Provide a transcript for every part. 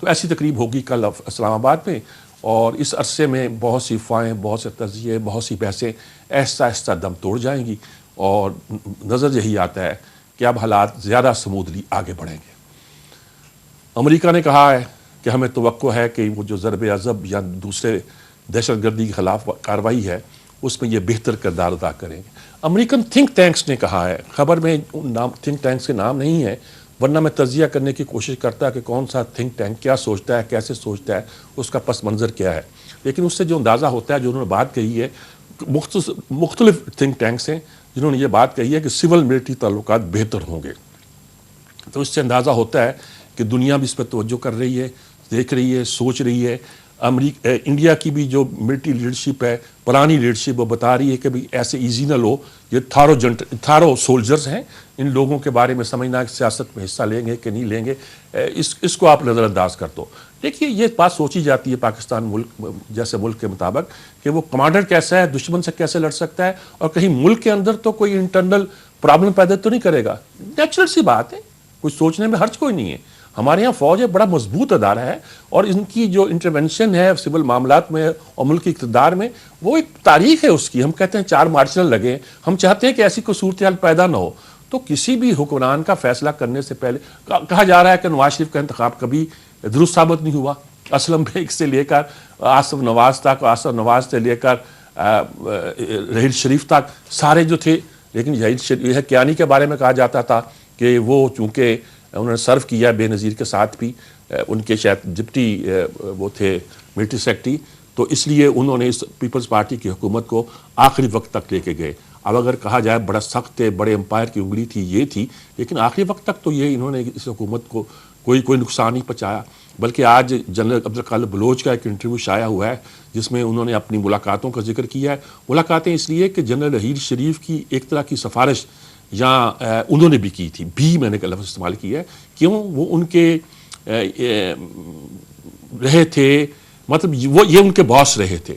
تو ایسی تقریب ہوگی کل اسلام آباد میں، اور اس عرصے میں بہت سی افواہیں، بہت سے تجزیے، بہت سی بحثیں آہستہ آہستہ دم توڑ جائیں گی، اور نظر یہی آتا ہے کہ اب حالات زیادہ سمودلی آگے بڑھیں گے۔ امریکہ نے کہا ہے کہ ہمیں توقع ہے کہ وہ جو ضرب عضب یا دوسرے دہشت گردی کے خلاف کارروائی ہے اس میں یہ بہتر کردار ادا کریں گے۔ امریکن تھنک ٹینکس نے کہا ہے، خبر میں تھنک ٹینکس کے نام نہیں ہے، ورنہ میں تجزیہ کرنے کی کوشش کرتا کہ کون سا تھنک ٹینک کیا سوچتا ہے، کیسے سوچتا ہے، اس کا پس منظر کیا ہے، لیکن اس سے جو اندازہ ہوتا ہے، جو انہوں نے بات کہی ہے، مختلف تھنک ٹینکس ہیں جنہوں نے یہ بات کہی ہے کہ سول ملٹری تعلقات بہتر ہوں گے۔ تو اس سے اندازہ ہوتا ہے کہ دنیا بھی اس پر توجہ کر رہی ہے، دیکھ رہی ہے، سوچ رہی ہے۔ انڈیا کی بھی جو ملٹری لیڈرشپ ہے، پرانی لیڈرشپ، وہ بتا رہی ہے کہ بھئی ایسے ایزی نہ لو، یہ تھارو سولجرز ہیں، ان لوگوں کے بارے میں سمجھنا کہ سیاست میں حصہ لیں گے کہ نہیں لیں گے، اس کو آپ نظر انداز کر دو۔ دیکھیے یہ بات سوچی جاتی ہے پاکستان ملک جیسے ملک کے مطابق کہ وہ کمانڈر کیسا ہے، دشمن سے کیسے لڑ سکتا ہے، اور کہیں ملک کے اندر تو کوئی انٹرنل پرابلم پیدا تو نہیں کرے گا۔ نیچرل سی بات ہے، کچھ سوچنے میں حرج کوئی نہیں ہے۔ ہمارے ہاں فوج ہے، بڑا مضبوط ادارہ ہے، اور ان کی جو انٹرونشن ہے سول معاملات میں اور ملکی اقتدار میں، وہ ایک تاریخ ہے اس کی۔ ہم کہتے ہیں 4 مارچل لگے، ہم چاہتے ہیں کہ ایسی کوئی صورتحال پیدا نہ ہو۔ تو کسی بھی حکمران کا فیصلہ کرنے سے پہلے کہا جا رہا ہے کہ نواز شریف کا انتخاب کبھی درست ثابت نہیں ہوا، اسلم بیگ سے لے کر آصف نواز تک، آصف نواز سے لے کر رحیل شریف تک سارے جو تھے، لیکن یہ کیانی کے بارے میں کہا جاتا تھا کہ وہ چونکہ انہوں نے سرو کیا بے نظیر کے ساتھ بھی، ان کے شاید ڈپٹی وہ تھے ملٹری سیکرٹری، تو اس لیے انہوں نے اس پیپلز پارٹی کی حکومت کو آخری وقت تک لے کے گئے۔ اب اگر کہا جائے بڑا سخت تھے، بڑے امپائر کی انگلی تھی، یہ تھی، لیکن آخری وقت تک تو یہ انہوں نے اس حکومت کو کوئی نقصان نہیں پہنچایا۔ بلکہ آج جنرل عبدالقادر بلوچ کا ایک انٹرویو شائع ہوا ہے جس میں انہوں نے اپنی ملاقاتوں کا ذکر کیا ہے۔ ملاقاتیں اس لیے کہ جنرل رحیل شریف کی ایک طرح کی سفارش یا انہوں نے بھی کی تھی، بھی میں نے لفظ استعمال کیا ہے، کیوں وہ ان کے رہے تھے، مطلب وہ یہ ان کے باس رہے تھے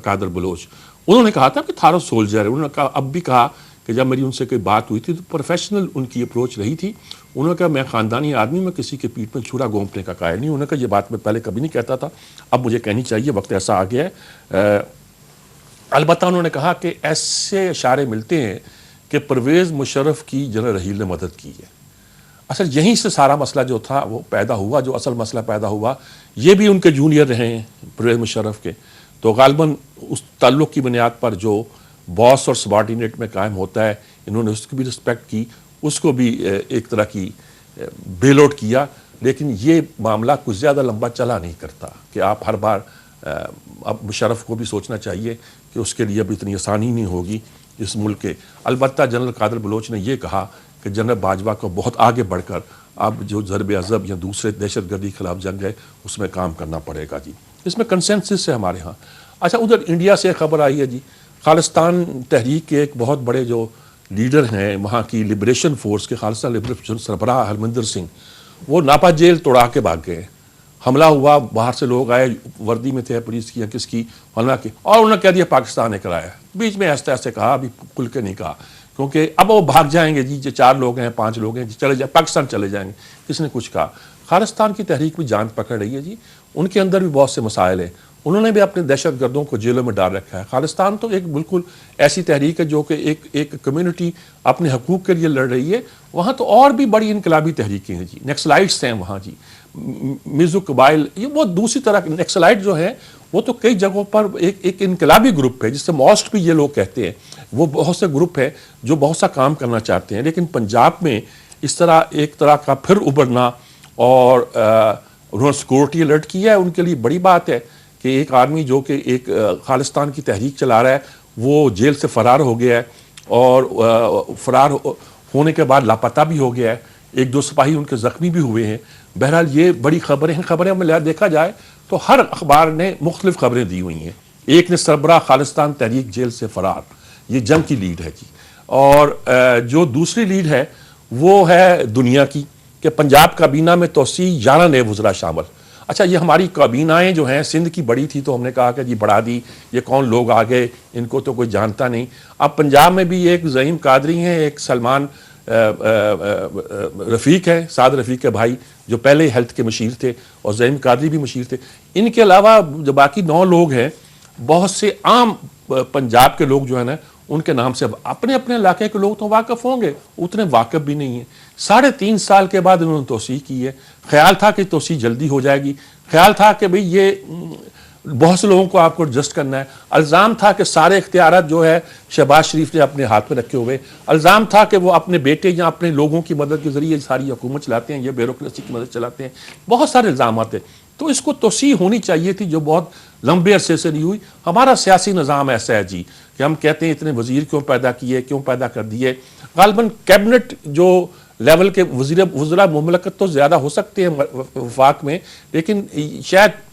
قادر بلوچ۔ انہوں نے کہا تھا کہ تھارو سولجر ہے، انہوں نے کہا، اب بھی کہا کہ جب میری ان سے کوئی بات ہوئی تھی تو پروفیشنل ان کی اپروچ رہی تھی۔ انہوں نے کہا میں خاندانی آدمی، میں کسی کے پیٹھ میں چھرا گھونپنے کا قائل نہیں۔ انہوں نے کہا یہ بات میں پہلے کبھی نہیں کہتا تھا، اب مجھے کہنی چاہیے، وقت ایسا آ گیا ہے۔ البتہ انہوں نے کہا کہ ایسے اشارے ملتے ہیں کہ پرویز مشرف کی جنرل رحیل نے مدد کی ہے۔ اصل یہیں سے سارا مسئلہ جو تھا وہ پیدا ہوا، جو اصل مسئلہ پیدا ہوا، یہ بھی ان کے جونیئر رہے ہیں پرویز مشرف کے، تو غالباً اس تعلق کی بنیاد پر جو باس اور سبارڈینیٹ میں قائم ہوتا ہے، انہوں نے اس کی بھی رسپیکٹ کی، اس کو بھی ایک طرح کی بیل آؤٹ کیا۔ لیکن یہ معاملہ کچھ زیادہ لمبا چلا نہیں کرتا کہ آپ ہر بار، اب مشرف کو بھی سوچنا چاہیے کہ اس کے لیے اب اتنی آسانی نہیں ہوگی اس ملک کے۔ البتہ جنرل قادر بلوچ نے یہ کہا کہ جنرل باجوہ کو بہت آگے بڑھ کر اب جو ضرب عضب یا دوسرے دہشت گردی کے خلاف جنگ ہے اس میں کام کرنا پڑے گا جی۔ اس میں کنسنسس ہے ہمارے ہاں۔ اچھا، ادھر انڈیا سے خبر آئی ہے جی، خالصتان تحریک کے ایک بہت بڑے جو لیڈر ہیں وہاں کی لبریشن فورس کے، خالصتان لبریشن سربراہ ہرمندر سنگھ، وہ ناپا جیل توڑا کے بھاگ گئے۔ حملہ ہوا، باہر سے لوگ آئے، وردی میں تھے پولیس کی یا کس کی، حملہ کی، اور انہوں نے کہہ دیا پاکستان نے کرایا۔ بیچ میں ایسے ایسے کہا، ابھی کھل کے نہیں کہا، کیونکہ اب وہ بھاگ جائیں گے جی، 4 لوگ ہیں، 5 لوگ ہیں جی، چلے جائیں پاکستان چلے جائیں گے، کس نے کچھ کہا۔ خالصتان کی تحریک بھی جان پکڑ رہی ہے جی، ان کے اندر بھی بہت سے مسائل ہیں، انہوں نے بھی اپنے دہشت گردوں کو جیلوں میں ڈال رکھا ہے۔ خالصتان تو ایک بالکل ایسی تحریک ہے جو کہ ایک کمیونٹی اپنے حقوق کے لیے لڑ رہی ہے۔ وہاں تو اور بھی بڑی انقلابی تحریکیں ہیں جی، نیکسلائٹس ہیں وہاں جی، میزو قبائل، یہ وہ دوسری طرح کے نیکسلائٹ جو ہیں وہ تو کئی جگہوں پر ایک انقلابی گروپ ہے جس سے موسٹ بھی یہ لوگ کہتے ہیں، وہ بہت سے گروپ ہے جو بہت سا کام کرنا چاہتے ہیں۔ لیکن پنجاب میں اس طرح ایک طرح کا پھر ابھرنا، اور انہوں نے سیکورٹی الرٹ کیا ہے، ان کے لیے بڑی بات ہے کہ ایک آدمی جو کہ ایک خالصتان کی تحریک چلا رہا ہے وہ جیل سے فرار ہو گیا ہے، اور فرار ہونے کے بعد لاپتہ بھی ہو گیا ہے، 1-2 سپاہی ان کے زخمی بھی ہوئے ہیں۔ بہرحال یہ بڑی خبریں ہیں۔ خبریں میں دیکھا جائے تو ہر اخبار نے مختلف خبریں دی ہوئی ہیں۔ ایک نے سربراہ خالصتان تحریک جیل سے فرار، یہ جنگ کی لیڈ ہے جی، اور جو دوسری لیڈ ہے وہ ہے دنیا کی کہ پنجاب کابینہ میں توسیع 11 نئے وزراء شامل۔ اچھا، یہ ہماری کابینائیں جو ہیں سندھ کی بڑی تھی تو ہم نے کہا کہ جی بڑھا دی، یہ کون لوگ آ گئے، ان کو تو کوئی جانتا نہیں۔ اب پنجاب میں بھی ایک زعیم قادری ہیں، ایک سلمان رفیق ہیں، سعد رفیق کے بھائی جو پہلے ہیلتھ کے مشیر تھے، اور زعیم قادری بھی مشیر تھے. ان کے علاوہ جو باقی 9 لوگ ہیں، بہت سے عام پنجاب کے لوگ جو ہیں نا، ان کے نام سے اپنے اپنے علاقے کے لوگ تو واقف ہوں گے، اتنے واقف بھی نہیں ہیں. 3.5 سال کے بعد انہوں نے توسیع کی ہے. خیال تھا کہ توسیع جلدی ہو جائے گی، خیال تھا کہ بھئی یہ بہت سے لوگوں کو آپ کو ایڈجسٹ کرنا ہے. الزام تھا کہ سارے اختیارات جو ہے شہباز شریف نے اپنے ہاتھ میں رکھے ہوئے. الزام تھا کہ وہ اپنے بیٹے یا اپنے لوگوں کی مدد کے ذریعے ساری حکومت چلاتے ہیں، یہ بیوروکریسی کی مدد چلاتے ہیں. بہت سارے الزامات ہیں. تو اس کو توسیع ہونی چاہیے تھی جو بہت لمبے عرصے سے نہیں ہوئی. ہمارا سیاسی نظام ایسا ہے جی کہ ہم کہتے ہیں اتنے وزیر کیوں پیدا کیے، کیوں پیدا کر دیے. غالباً کیبنٹ جو لیول کے وزراء مملکت تو زیادہ ہو سکتے ہیں وفاق میں، لیکن شاید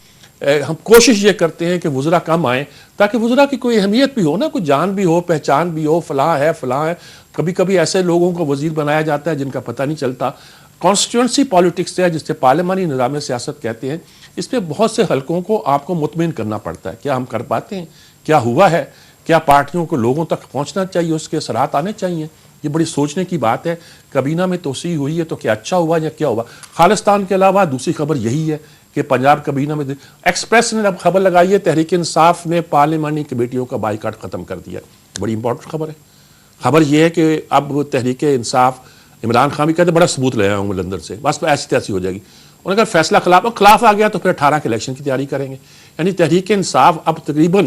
ہم کوشش یہ کرتے ہیں کہ وزراء کم آئیں تاکہ وزراء کی کوئی اہمیت بھی ہو نا، کوئی جان بھی ہو، پہچان بھی ہو. فلاں ہے. کبھی کبھی ایسے لوگوں کو وزیر بنایا جاتا ہے جن کا پتہ نہیں چلتا. کانسٹیٹوئنسی پالیٹکس ہے جس سے پارلیمانی نظام سیاست کہتے ہیں. اس پہ بہت سے حلقوں کو آپ کو مطمئن کرنا پڑتا ہے. کیا ہم کر پاتے ہیں؟ کیا ہوا ہے؟ کیا پارٹیوں کو لوگوں تک پہنچنا چاہیے، اس کے اثرات آنے چاہیے؟ یہ بڑی سوچنے کی بات ہے. کابینہ میں توسیع ہوئی ہے تو کیا اچھا ہوا یا کیا ہوا؟ خالصتان کے علاوہ دوسری خبر یہی ہے کہ پنجاب کابینہ میں ایکسپریس نے اب خبر لگائی ہے تحریک انصاف نے پارلیمانی کمیٹیوں کا بائیکاٹ ختم کر دیا. بڑی امپورٹنٹ خبر ہے. خبر یہ ہے کہ اب تحریک انصاف، عمران خان بھی کہتے بڑا ثبوت لے آیا ہوں میں لندن سے، بس ایسی تیسی ہو جائے گی. اور اگر فیصلہ خلاف آ گیا تو پھر 18 کے الیکشن کی تیاری کریں گے. یعنی تحریک انصاف اب تقریباً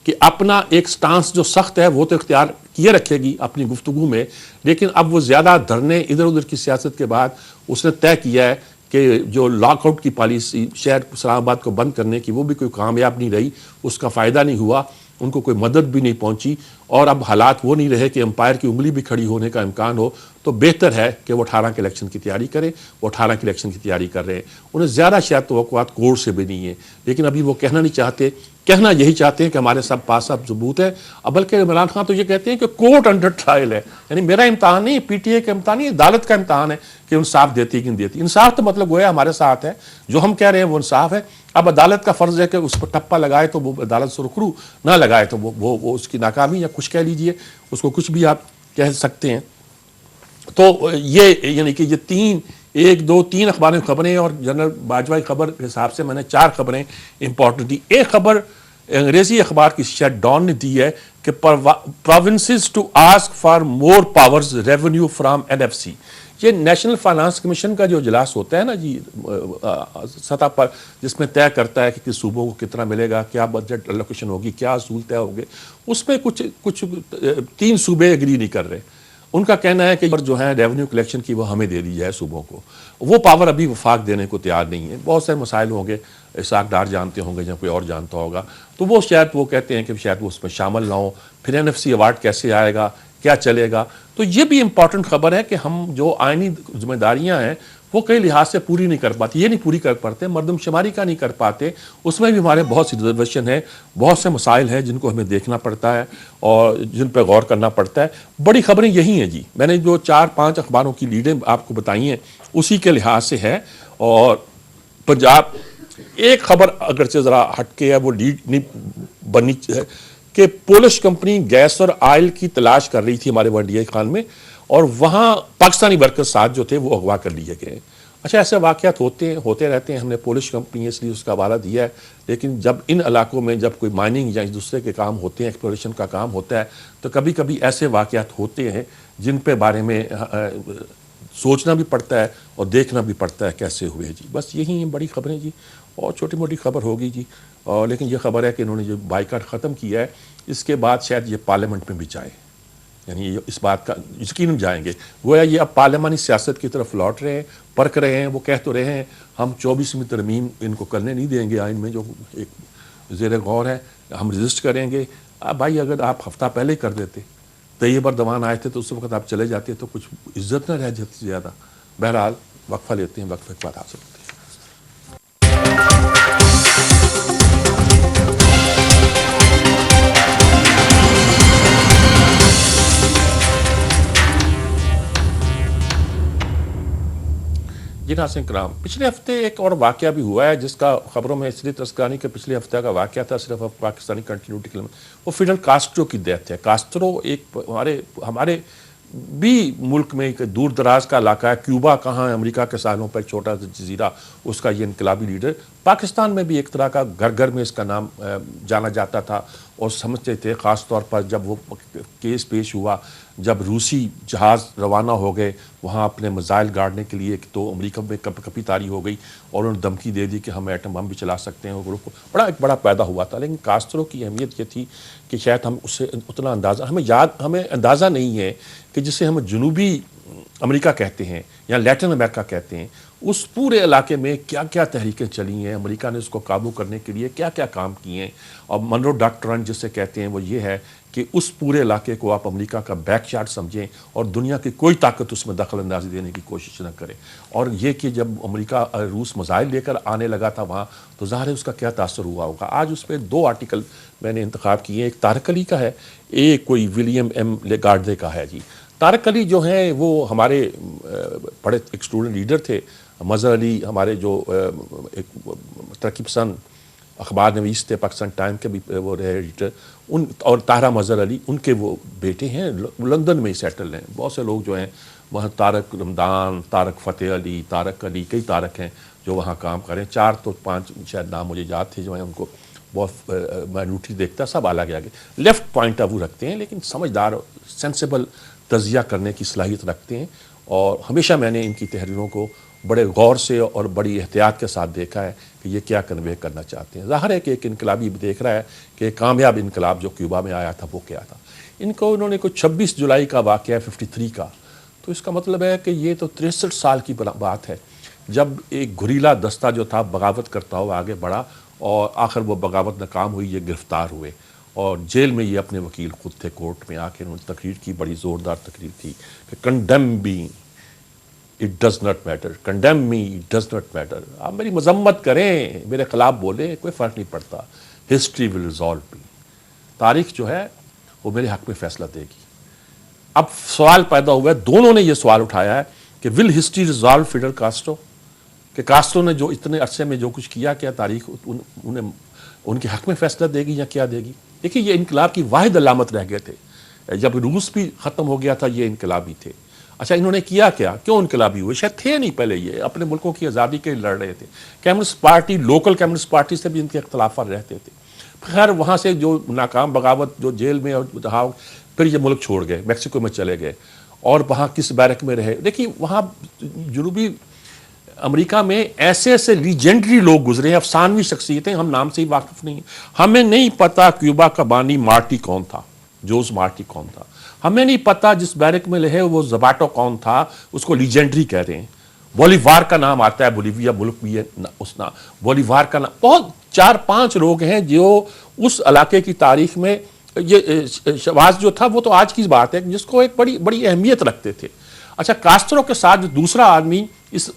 کہ اپنا ایک سٹانس جو سخت ہے وہ تو اختیار کیے رکھے گی اپنی گفتگو میں، لیکن اب وہ زیادہ دھرنے ادھر ادھر کی سیاست کے بعد اس نے طے کیا ہے کہ جو لاک آؤٹ کی پالیسی شہر اسلام آباد کو بند کرنے کی، وہ بھی کوئی کامیاب نہیں رہی، اس کا فائدہ نہیں ہوا، ان کو کوئی مدد بھی نہیں پہنچی. اور اب حالات وہ نہیں رہے کہ امپائر کی انگلی بھی کھڑی ہونے کا امکان ہو. تو بہتر ہے کہ وہ 18 کے الیکشن کی تیاری کریں. وہ 18 کے الیکشن کی تیاری کر رہے ہیں. انہیں زیادہ شاید توقعات کورٹ سے بھی نہیں ہیں، لیکن ابھی وہ کہنا نہیں چاہتے. کہنا یہی چاہتے ہیں کہ ہمارے سب پاس اب ثبوت ہے. بلکہ عمران خان تو یہ کہتے ہیں کہ کورٹ انڈر ٹرائل ہے. یعنی میرا امتحان نہیں، پی ٹی اے کا امتحان نہیں، عدالت کا امتحان ہے کہ انصاف دیتی کہ نہیں دیتی. انصاف تو مطلب وہ ہے ہمارے ساتھ ہے، جو ہم کہہ رہے ہیں وہ انصاف ہے. اب عدالت کا فرض ہے کہ اس پر ٹپا لگائے تو وہ عدالت سرخرو، نہ لگائے تو وہ اس کی ناکامی یا کچھ کہہ لیجئے، اس کو کچھ بھی آپ کہہ سکتے ہیں. تو یہ یعنی کہ یہ 3 اخباریں خبریں، اور جنرل باجوہ کی خبر کے حساب سے میں نے 4 خبریں امپورٹنٹ دی. ایک خبر انگریزی اخبار کی شیڈ ڈان نے دی ہے کہ provinces to ask for more powers revenue from NFC. یہ نیشنل فائنانس کمیشن کا جو اجلاس ہوتا ہے نا جی سطح پر، جس میں طے کرتا ہے کہ کس صوبوں کو کتنا ملے گا، کیا بجٹ الوکیشن ہوگی، کیا اصول طے ہوں گے. اس میں کچھ 3 صوبے اگری نہیں کر رہے. ان کا کہنا ہے کہ جو ہے ریونیو کلیکشن کی وہ ہمیں دے دی جائے صوبوں کو. وہ پاور ابھی وفاق دینے کو تیار نہیں ہے. بہت سارے مسائل ہوں گے، اسحاق ڈار جانتے ہوں گے یا کوئی اور جانتا ہوگا، تو وہ شاید وہ کہتے ہیں کہ شاید وہ اس میں شامل نہ ہوں. پھر NFC ایوارڈ کیسے آئے گا، کیا چلے گا. تو یہ بھی امپورٹنٹ خبر ہے کہ ہم جو آئینی ذمہ داریاں ہیں وہ کئی لحاظ سے پوری نہیں کر پاتے. یہ نہیں پوری کر پاتے، مردم شماری کا نہیں کر پاتے. اس میں بھی ہمارے بہت سی ریزرویشن ہے، بہت سے مسائل ہیں جن کو ہمیں دیکھنا پڑتا ہے اور جن پہ غور کرنا پڑتا ہے. بڑی خبریں یہی ہیں جی. میں نے جو 4-5 اخباروں کی لیڈیں آپ کو بتائی ہیں اسی کے لحاظ سے ہے. اور پنجاب ایک خبر اگرچہ ذرا ہٹ کے ہے، وہ لیڈ نہیں بنی ہے کہ پولش کمپنی گیس اور آئل کی تلاش کر رہی تھی ہمارے ونڈیائی خان میں، اور وہاں پاکستانی ورکرز ساتھ جو تھے وہ اغوا کر لیے گئے. اچھا، ایسے واقعات ہوتے رہتے ہیں. ہم نے پولش کمپنی اس لیے اس کا حوالہ دیا ہے، لیکن جب ان علاقوں میں جب کوئی مائننگ یا اس دوسرے کے کام ہوتے ہیں، ایکسپلوریشن کا کام ہوتا ہے، تو کبھی کبھی ایسے واقعات ہوتے ہیں جن پہ بارے میں سوچنا بھی پڑتا ہے اور دیکھنا بھی پڑتا ہے کیسے ہوئے جی. بس یہی ہیں بڑی خبریں جی، اور چھوٹی موٹی خبر ہوگی جی. لیکن یہ خبر ہے کہ انہوں نے جو بائیکاٹ ختم کیا ہے، اس کے بعد شاید یہ پارلیمنٹ میں بھی جائے. یعنی یہ اس بات کا یقیناً جائیں گے. گویا یہ اب پارلیمانی سیاست کی طرف لوٹ رہے ہیں، پرکھ رہے ہیں. وہ کہہ تو رہے ہیں ہم 24ویں ترمیم ان کو کرنے نہیں دیں گے، آئین میں جو ایک زیر غور ہے ہم رجسٹ کریں گے. بھائی اگر آپ ہفتہ پہلے کر دیتے، طیب اردوان آئے تھے تو اس وقت آپ چلے جاتے تو کچھ عزت نہ رہ جاتی زیادہ. بہرحال وقفہ لیتے ہیں، وقفے کے بعد حاصل ہوتے ہیں. جی ناظرین کرام، پچھلے ہفتے ایک اور واقعہ بھی ہوا ہے جس کا خبروں میں اس لیے تذکرہ کہ پچھلے ہفتے کا واقعہ تھا صرف پاکستانی کنٹینیوٹی کے لیے. وہ فیڈل کاسٹرو کی ڈیتھ ہے. کاسٹرو ایک ہمارے بھی ملک میں ایک دور دراز کا علاقہ ہے، کیوبا کہاں ہے، امریکہ کے ساحلوں پر چوٹا سا جزیرہ، اس کا یہ انقلابی لیڈر، پاکستان میں بھی ایک طرح کا گھر گھر میں اس کا نام جانا جاتا تھا اور سمجھتے تھے، خاص طور پر جب وہ کیس پیش ہوا، جب روسی جہاز روانہ ہو گئے وہاں اپنے میزائل گاڑنے کے لیے، تو امریکہ میں کپی تاری ہو گئی اور انہوں نے دھمکی دے دی کہ ہم ایٹم بم بھی چلا سکتے ہیں، وہ ایک بڑا پیدا ہوا تھا۔ لیکن کاسترو کی اہمیت یہ تھی کہ شاید ہم اسے اتنا ہمیں اندازہ نہیں ہے کہ جسے ہم جنوبی امریکہ کہتے ہیں یا لیٹن امریکہ کہتے ہیں، اس پورے علاقے میں کیا کیا تحریکیں چلی ہیں، امریکہ نے اس کو قابو کرنے کے لیے کیا کیا کام کیے ہیں، اور منرو ڈاکٹرن جسے کہتے ہیں وہ یہ ہے کہ اس پورے علاقے کو آپ امریکہ کا بیک یارڈ سمجھیں اور دنیا کی کوئی طاقت اس میں دخل اندازی دینے کی کوشش نہ کرے۔ اور یہ کہ جب امریکہ روس میزائل لے کر آنے لگا تھا وہاں، تو ظاہر ہے اس کا کیا تاثر ہوا ہوگا۔ آج اس پہ 2 آرٹیکل میں نے انتخاب کیے ہیں، ایک طارق علی کا ہے، ایک کوئی ولیم ایم لیگارڈے کا ہے۔ جی طارق علی جو ہیں وہ ہمارے بڑے ایک اسٹوڈنٹ لیڈر تھے، مظہر علی ہمارے جو ایک ترقی پسند اخبار نویس تھے، پاکستان ٹائم کے بھی وہ رہے ایڈیٹر، اور طاہرہ مظہر علی ان کے وہ بیٹے ہیں، لندن میں ہی سیٹل ہیں۔ بہت سے لوگ جو ہیں وہاں، طارق رمضان، طارق فتح علی، طارق علی، کئی طارق ہیں جو وہاں کام کریں، 4 تو 5 شاید نام مجھے یاد تھے جو ہیں، ان کو بہت مائنوٹلی دیکھتا، سب الگ آگے لیفٹ پوائنٹ آف ویو رکھتے ہیں، لیکن سمجھدار سینسیبل تجزیہ کرنے کی صلاحیت رکھتے ہیں، اور ہمیشہ میں نے ان کی تحریروں کو بڑے غور سے اور بڑی احتیاط کے ساتھ دیکھا ہے کہ یہ کیا کنوے کرنا چاہتے ہیں۔ ظاہر ہے کہ ایک انقلابی دیکھ رہا ہے کہ ایک کامیاب انقلاب جو کیوبا میں آیا تھا وہ کیا تھا۔ انہوں نے کوئی 26 جولائی کا واقعہ 53 کا، تو اس کا مطلب ہے کہ یہ تو 63 سال کی بات ہے جب ایک گھریلا دستہ جو تھا بغاوت کرتا ہوا آگے بڑھا، اور آخر وہ بغاوت ناکام ہوئی، یہ گرفتار ہوئے اور جیل میں یہ اپنے وکیل خود تھے، کورٹ میں آ کے انہوں نے تقریر کی، بڑی زوردار تقریر تھی کہ condemn me it does not matter, condemn me it does not matter, آپ میری مذمت کریں، میرے خلاف بولیں، کوئی فرق نہیں پڑتا، ہسٹری ول ریزالو می، تاریخ جو ہے وہ میرے حق میں فیصلہ دے گی۔ اب سوال پیدا ہوا ہے، دونوں نے یہ سوال اٹھایا ہے کہ ول ہسٹری ریزالو فیڈل کاسٹرو، کہ کاسٹرو نے جو اتنے عرصے میں جو کچھ کیا تاریخ انہیں ان کے حق میں فیصلہ دے گی یا کیا دے گی؟ دیکھیے یہ انقلاب کی واحد علامت رہ گئے تھے، جب روس بھی ختم ہو گیا تھا یہ انقلابی تھے۔ اچھا انہوں نے کیا کیوں انقلابی ہوئے؟ شاید تھے نہیں پہلے، یہ اپنے ملکوں کی آزادی کے لیے لڑ رہے تھے، communist party, local communist party سے بھی ان کے اختلافات رہتے تھے، خیر وہاں سے جو ناکام بغاوت جو جیل میں اور پھر یہ ملک چھوڑ گئے، میکسیکو میں چلے گئے اور وہاں کس بیرک میں رہے۔ دیکھیے وہاں جنوبی امریکہ میں ایسے ایسے لیجنڈری لوگ گزرے ہیں، افسانوی شخصیتیں، ہم نام سے ہی واقف نہیں ہیں۔ ہمیں نہیں پتا کیوبا کا بانی مارٹی کون تھا، جوز مارٹی کون تھا، ہمیں نہیں پتا جس بیرک میں رہے وہ زباٹو کون تھا، اس کو لیجنڈری کہہ رہے ہیں۔ بولیوار کا نام آتا ہے، بولیویا ملک بھی ہے، اس نام بولیوار کا نام، بہت 4-5 لوگ ہیں جو اس علاقے کی تاریخ میں، یہ شواز جو تھا وہ تو آج کی بات ہے، جس کو ایک بڑی اہمیت رکھتے تھے۔ اچھا کاسٹرو کے ساتھ جو دوسرا آدمی اس